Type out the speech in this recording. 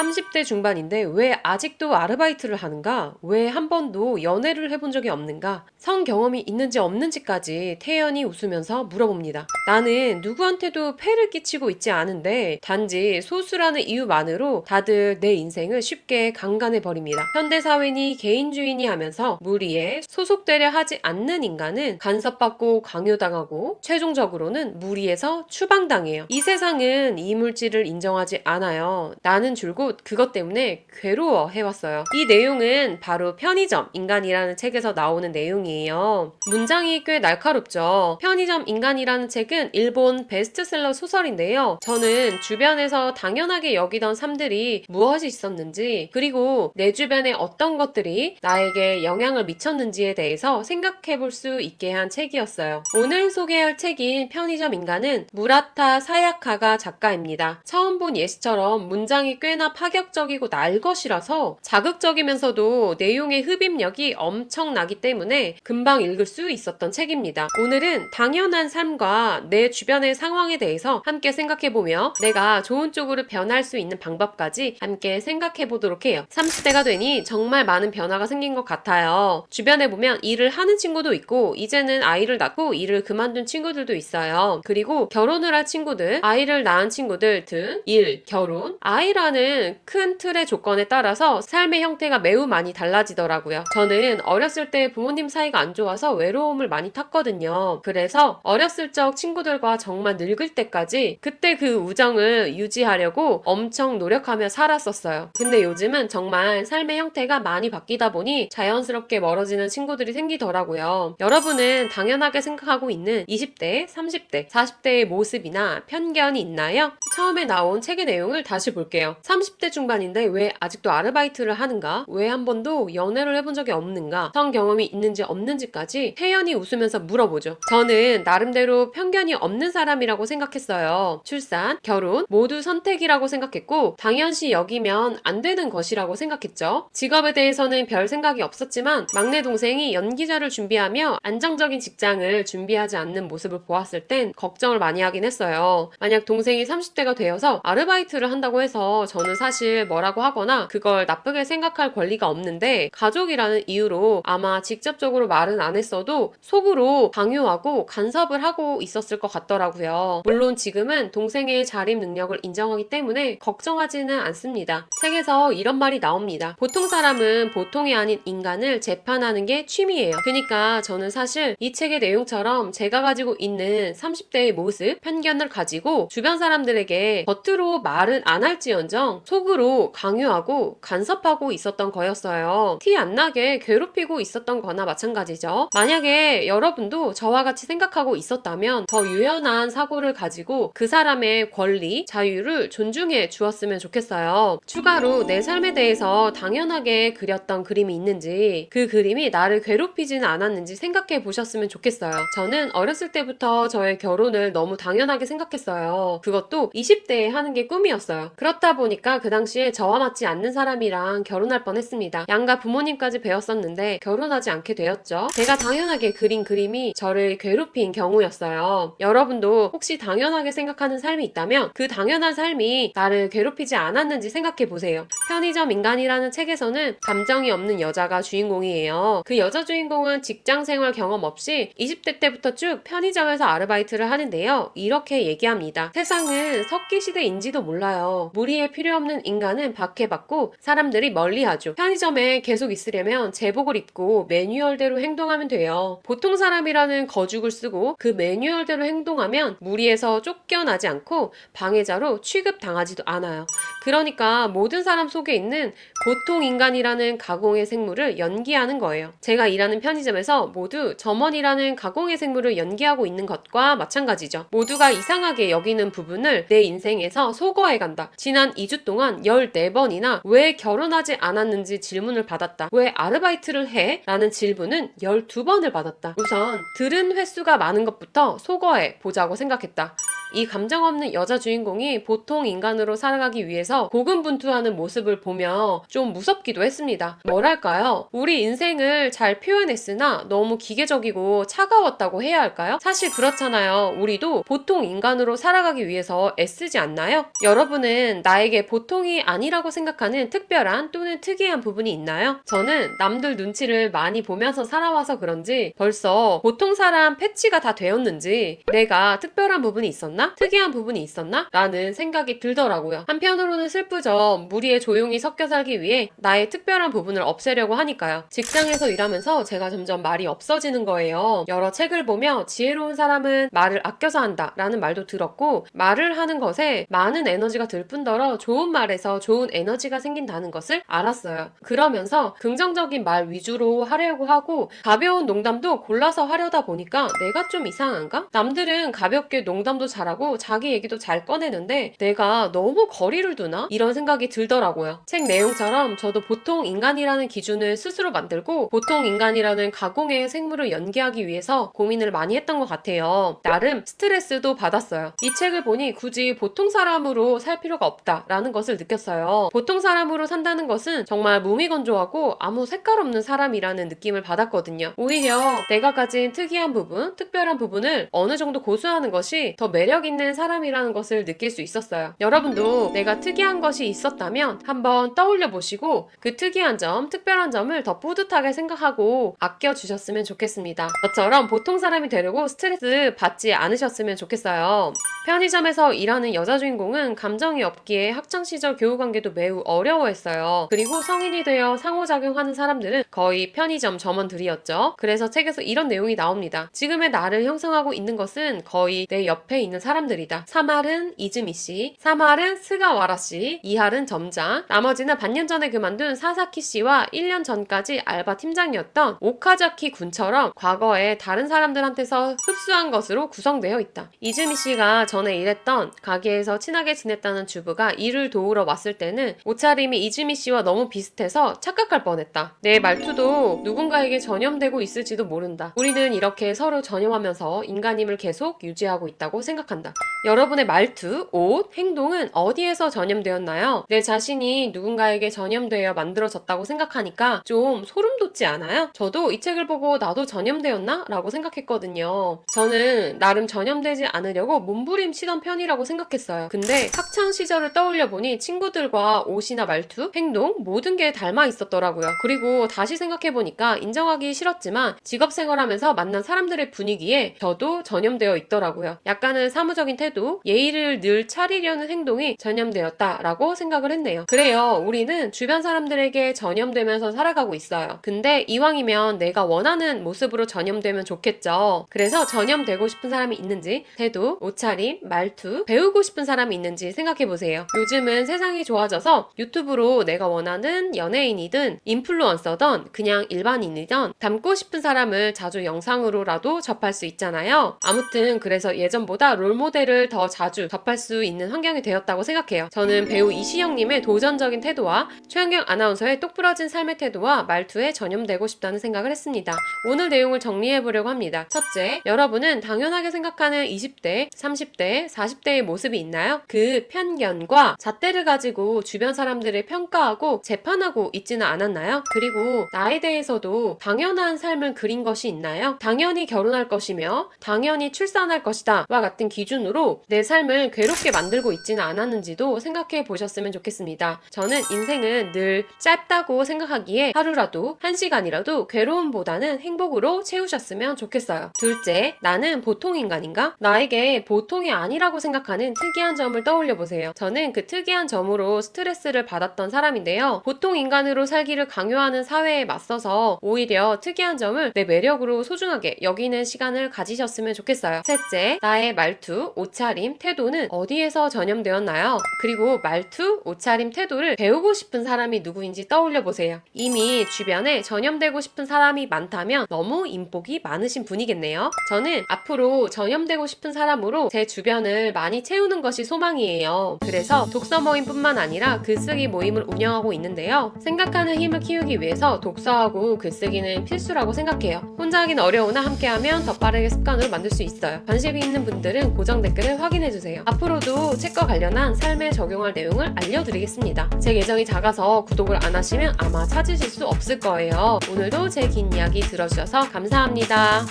30대 중반인데 왜 아직도 아르바이트를 하는가? 왜 한 번도 연애를 해본 적이 없는가? 성 경험이 있는지 없는지까지 태연이 웃으면서 물어봅니다. 나는 누구한테도 폐를 끼치고 있지 않은데 단지 소수라는 이유만으로 다들 내 인생을 쉽게 강간해버립니다. 현대사회니 개인주의니 하면서 무리에 소속되려 하지 않는 인간은 간섭받고 강요당하고 최종적으로는 무리에서 추방당해요. 이 세상은 이물질을 인정하지 않아요. 나는 줄곧 그것 때문에 괴로워해왔어요. 이 내용은 바로 편의점 인간이라는 책에서 나오는 내용이에요. 문장이 꽤 날카롭죠. 편의점 인간이라는 책은 일본 베스트셀러 소설인데요. 저는 주변에서 당연하게 여기던 삶들이 무엇이 있었는지 그리고 내 주변에 어떤 것들이 나에게 영향을 미쳤는지에 대해서 생각해 볼 수 있게 한 책이었어요. 오늘 소개할 책인 편의점 인간은 무라타 사야카가 작가입니다. 처음 본 예시처럼 문장이 꽤나 파격적이고 날것이라서 자극적이면서도 내용의 흡입력이 엄청나기 때문에 금방 읽을 수 있었던 책입니다. 오늘은 당연한 삶과 내 주변의 상황에 대해서 함께 생각해보며 내가 좋은 쪽으로 변할 수 있는 방법까지 함께 생각해보도록 해요. 30대가 되니 정말 많은 변화가 생긴 것 같아요. 주변에 보면 일을 하는 친구도 있고 이제는 아이를 낳고 일을 그만둔 친구들도 있어요. 그리고 결혼을 할 친구들, 아이를 낳은 친구들 등 일, 결혼, 아이라는 큰 틀의 조건에 따라서 삶의 형태가 매우 많이 달라지더라고요. 저는 어렸을 때 부모님 사이가 안 좋아서 외로움을 많이 탔거든요. 그래서 어렸을 적 친구들과 정말 늙을 때까지 그때 그 우정을 유지하려고 엄청 노력하며 살았었어요. 근데 요즘은 정말 삶의 형태가 많이 바뀌다 보니 자연스럽게 멀어지는 친구들이 생기더라고요. 여러분은 당연하게 생각하고 있는 20대, 30대, 40대의 모습이나 편견이 있나요? 처음에 나온 책의 내용을 다시 볼게요. 30대 중반인데 왜 아직도 아르바이트를 하는가? 왜 한 번도 연애를 해본 적이 없는가? 성 경험이 있는지 없는지까지 태연이 웃으면서 물어보죠. 저는 나름대로 편견이 없는 사람이라고 생각했어요. 출산, 결혼 모두 선택이라고 생각했고 당연시 여기면 안 되는 것이라고 생각했죠. 직업에 대해서는 별 생각이 없었지만 막내 동생이 연기자를 준비하며 안정적인 직장을 준비하지 않는 모습을 보았을 땐 걱정을 많이 하긴 했어요. 만약 동생이 30대가 되어서 아르바이트를 한다고 해서 저는 사실 뭐라고 하거나 그걸 나쁘게 생각할 권리가 없는데 가족이라는 이유로 아마 직접적으로 말은 안 했어도 속으로 강요하고 간섭을 하고 있었을 것 같더라고요. 물론 지금은 동생의 자립 능력을 인정하기 때문에 걱정하지는 않습니다. 책에서 이런 말이 나옵니다. 보통 사람은 보통이 아닌 인간을 재판하는 게 취미예요. 그러니까 저는 사실 이 책의 내용처럼 제가 가지고 있는 30대의 모습, 편견을 가지고 주변 사람들에게 겉으로 말은 안 할지언정 속으로 강요하고 간섭하고 있었던 거였어요. 티 안 나게 괴롭히고 있었던 거나 마찬가지죠. 만약에 여러분도 저와 같이 생각하고 있었다면 더 유연한 사고를 가지고 그 사람의 권리, 자유를 존중해 주었으면 좋겠어요. 추가로 내 삶에 대해서 당연하게 그렸던 그림이 있는지 그 그림이 나를 괴롭히지는 않았는지 생각해 보셨으면 좋겠어요. 저는 어렸을 때부터 저의 결혼을 너무 당연하게 생각했어요. 그것도 20대에 하는 게 꿈이었어요. 그렇다 보니까 그 당시에 저와 맞지 않는 사람이랑 결혼할 뻔했습니다. 양가 부모님까지 배웠었는데 결혼하지 않게 되었죠. 제가 당연하게 그린 그림이 저를 괴롭힌 경우였어요. 여러분도 혹시 당연하게 생각하는 삶이 있다면 그 당연한 삶이 나를 괴롭히지 않았는지 생각해 보세요. 편의점 인간이라는 책에서는 감정이 없는 여자가 주인공이에요. 그 여자 주인공은 직장 생활 경험 없이 20대 때부터 쭉 편의점에서 아르바이트를 하는데요. 이렇게 얘기합니다. 세상은 석기 시대인지도 몰라요. 무리에 필요 없는 인간은 박해받고 사람들이 멀리하죠. 편의점에 계속 있으려면 제복을 입고 매뉴얼대로 행동하면 돼요. 보통 사람이라는 거죽을 쓰고 그 매뉴얼대로 행동하면 무리에서 쫓겨나지 않고 방해자로 취급당하지도 않아요. 그러니까 모든 사람 속에 있는 보통 인간이라는 가공의 생물을 연기하는 거예요. 제가 일하는 편의점에서 모두 점원이라는 가공의 생물을 연기하고 있는 것과 마찬가지죠. 모두가 이상하게 여기는 부분을 내 인생에서 소거해간다. 지난 2주 동안 14번이나 왜 결혼하지 않았는지 질문을 받았다. 왜 아르바이트를 해? 라는 질문은 12번을 받았다. 우선 들은 횟수가 많은 것부터 소거해 보자고 생각했다. 이 감정 없는 여자 주인공이 보통 인간으로 살아가기 위해서 고군분투하는 모습을 보며 좀 무섭기도 했습니다. 뭐랄까요? 우리 인생을 잘 표현했으나 너무 기계적이고 차가웠다고 해야 할까요? 사실 그렇잖아요. 우리도 보통 인간으로 살아가기 위해서 애쓰지 않나요? 여러분은 나에게 보통이 아니라고 생각하는 특별한 또는 특이한 부분이 있나요? 저는 남들 눈치를 많이 보면서 살아와서 그런지 벌써 보통 사람 패치가 다 되었는지 내가 특별한 부분이 있었나? 특이한 부분이 있었나? 라는 생각이 들더라고요. 한편으로는 슬프죠. 무리에 조용히 섞여 살기 위해 나의 특별한 부분을 없애려고 하니까요. 직장에서 일하면서 제가 점점 말이 없어지는 거예요. 여러 책을 보며 지혜로운 사람은 말을 아껴서 한다 라는 말도 들었고, 말을 하는 것에 많은 에너지가 들 뿐더러 좋은 말에서 좋은 에너지가 생긴다는 것을 알았어요. 그러면서 긍정적인 말 위주로 하려고 하고 가벼운 농담도 골라서 하려다 보니까 내가 좀 이상한가? 남들은 가볍게 농담도 잘하고 자기 얘기도 잘 꺼내는데 내가 너무 거리를 두나? 이런 생각이 들더라고요. 책 내용처럼 저도 보통 인간이라는 기준을 스스로 만들고 보통 인간이라는 가공의 생물을 연기하기 위해서 고민을 많이 했던 것 같아요. 나름 스트레스도 받았어요. 이 책을 보니 굳이 보통 사람으로 살 필요가 없다라는 것을 느꼈어요. 보통 사람으로 산다는 것은 정말 무미건조하고 아무 색깔 없는 사람이라는 느낌을 받았거든요. 오히려 내가 가진 특이한 부분, 특별한 부분을 어느 정도 고수하는 것이 더 매력 있는 사람이라는 것을 느낄 수 있었어요. 여러분도 내가 특이한 것이 있었다면 한번 떠올려 보시고 그 특이한 점, 특별한 점을 더 뿌듯하게 생각하고 아껴주셨으면 좋겠습니다. 저처럼 보통 사람이 되려고 스트레스 받지 않으셨으면 좋겠어요. 편의점에서 일하는 여자 주인공은 감정이 없기에 학창시절 교우관계도 매우 어려워했어요. 그리고 성인이 되어 상호작용하는 사람들은 거의 편의점 점원들이었죠. 그래서 책에서 이런 내용이 나옵니다. 지금의 나를 형성하고 있는 것은 거의 내 옆에 있는 사람들이다. 3할은 이즈미 씨, 3할은 스가와라 씨, 2할은 점장, 나머지는 반년 전에 그만둔 사사키 씨와 1년 전까지 알바 팀장이었던 오카자키 군처럼 과거에 다른 사람들한테서 흡수한 것으로 구성되어 있다. 이즈미 씨가 전에 일했던 가게에서 친하게 지냈다는 주부가 일을 도우러 왔을 때는 옷차림이 이즈미 씨와 너무 비슷해서 착각할 뻔했다. 내 말투도 누군가에게 전염되고 있을지도 모른다. 우리는 이렇게 서로 전염하면서 인간임을 계속 유지하고 있다고 생각한다. 여러분의 말투, 옷, 행동은 어디에서 전염되었나요? 내 자신이 누군가에게 전염되어 만들어졌다고 생각하니까 좀 소름 돋지 않아요? 저도 이 책을 보고 나도 전염되었나? 라고 생각했거든요. 저는 나름 전염되지 않으려고 몸부림치던 편이라고 생각했어요. 근데 학창 시절을 떠올려 보니 친구들과 옷이나 말투, 행동 모든 게 닮아 있었더라고요. 그리고 다시 생각해 보니까 인정하기 싫었지만 직업 생활하면서 만난 사람들의 분위기에 저도 전염되어 있더라고요. 약간은 사무적인 태도, 예의를 늘 차리려는 행동이 전염되었다라고 생각을 했네요. 그래요. 우리는 주변 사람들에게 전염되면서 살아가고 있어요. 근데 이왕이면 내가 원하는 모습으로 전염되면 좋겠죠. 그래서 전염되고 싶은 사람이 있는지, 태도, 옷차림, 말투, 배우고 싶은 사람이 있는지 생각해보세요. 요즘은 세상이 좋아져서 유튜브로 내가 원하는 연예인이든 인플루언서든 그냥 일반인이든 닮고 싶은 사람을 자주 영상으로라도 접할 수 있잖아요. 아무튼 그래서 예전보다 롤모델을 더 자주 접할 수 있는 환경이 되었다고 생각해요. 저는 배우 이시영님의 도전적인 태도와 최현경 아나운서의 똑부러진 삶의 태도와 말투에 전염되고 싶다는 생각을 했습니다. 오늘 내용을 정리해보려고 합니다. 첫째, 여러분은 당연하게 생각하는 20대, 30대, 40대의 모습이 있나요? 그 편견과 잣대를 가지고 주변 사람들을 평가하고 재판하고 있지는 않았나요? 그리고 나에 대해서도 당연한 삶을 그린 것이 있나요? 당연히 결혼할 것이며 당연히 출산할 것이다 와 같은 기준으로 내 삶을 괴롭게 만들고 있지는 않았는지도 생각해 보셨으면 좋겠습니다. 저는 인생은 늘 짧다고 생각하기에 하루라도, 한 시간이라도 괴로움보다는 행복으로 채우셨으면 좋겠어요. 둘째, 나는 보통 인간인가? 나에게 보통이 아니라고 생각하는 특이한 점을 떠올려 보세요. 저는 그 특이한 점으로 스트레스를 받았던 사람인데요. 보통 인간으로 살기를 강요하는 사회에 맞서서 오히려 특이한 점을 내 매력으로 소중하게 여기는 시간을 가지셨으면 좋겠어요. 셋째, 나의 말투, 옷차림, 태도는 어디에서 전염되었나요? 그리고 말투, 옷차림, 태도를 배우고 싶은 사람이 누구인지 떠올려 보세요. 이미 주변에 전염되고 싶은 사람이 많다면 너무 인복이 많으신 분이겠네요. 저는 앞으로 전염되고 싶은 사람으로 제 주변을 많이 채우는 것이 소망이에요. 그래서 독서 모임뿐만 아니라 글쓰기 모임을 운영하고 있는데요. 생각하는 힘을 키우기 위해서 독서하고 글쓰기는 필수라고 생각해요. 혼자 하긴 어려우나 함께하면 더 빠르게 습관으로 만들 수 있어요. 관심이 있는 분들은 고정 댓글을 확인해주세요. 앞으로도 책과 관련한 삶에 적용할 내용을 알려드리겠습니다. 제 계정이 작아서 구독을 안 하시면 아마 찾으실 수 없을 거예요. 오늘도 제 긴 이야기 들어주셔서 감사합니다.